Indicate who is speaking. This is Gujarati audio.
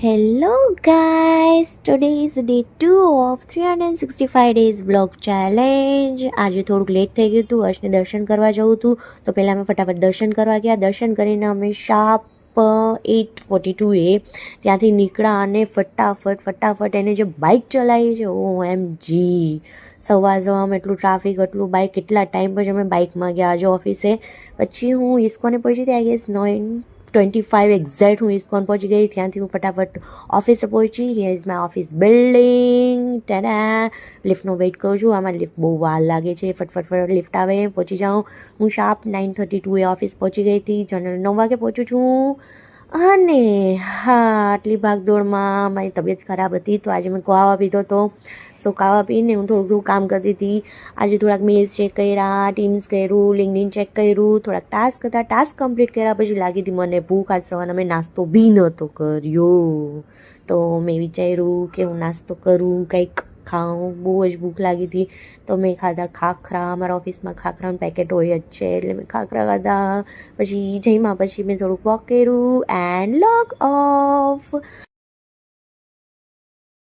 Speaker 1: Hello guys, today is day 2 of 365 days vlog challenge. આજે થોડુંક લેટ થઈ ગયું હતું, હર્ષને દર્શન કરવા જવું હતું તો પહેલાં અમે ફટાફટ દર્શન કરવા ગયા. દર્શન કરીને અમે શાર્પ 8:42 ત્યાંથી નીકળ્યા અને ફટાફટ એને જે બાઇક ચલાવી છે OMG, સવારમાં એટલું ટ્રાફિક, એટલું બાઇક, કેટલા ટાઈમ પછી અમે બાઇકમાં ગયા આજે ઓફિસે. પછી હું ઇસ્કોને પહોંચી હતી, આઈ ગેસ 9:25 એક્ઝેક્ટ હું ઇસ્કોન પહોંચી ગઈ. ત્યાંથી હું ફટાફટ ઓફિસે પહોંચી. Here is my office building. Tada, લિફ્ટનો વેઇટ કરું છું. આમાં લિફ્ટ બહુ વાર લાગે છે, ફટફટ લિફ્ટ આવે, પહોંચી જાઉં. હું શાર્પ 9:32 ઓફિસ પહોંચી ગઈ હતી. જનરલ 9 વાગે પહોંચું છું. અને હા, આટલી ભાગદોડમાં મારી તબિયત ખરાબ હતી તો આજે મેં કાવા પીધો હતો. સો કાવા પીને હું થોડુંક કામ કરતી હતી. આજે થોડાક મેલ્સ ચેક કર્યા, ટીમ્સ કર્યું, લિંક્ડઇન ચેક કર્યું, થોડાક ટાસ્ક હતા. ટાસ્ક કમ્પ્લીટ કર્યા પછી લાગી હતી મને ભૂખ. આજ સવારના મેં નાસ્તો બી નહોતો કર્યો તો મેં વિચાર્યું કે હું નાસ્તો કરું, કંઈક ખાઉં. બહુ જ ભૂખ લાગી હતી તો મેં ખાધા ખાખરા. અમારા ઓફિસમાં ખાખરાનું પેકેટ હોય જ છે એટલે મેં ખાખરા ખાધા. પછી જમ્યા પછી મેં થોડુંક વોક કર્યું એન્ડ લોગ ઓફ.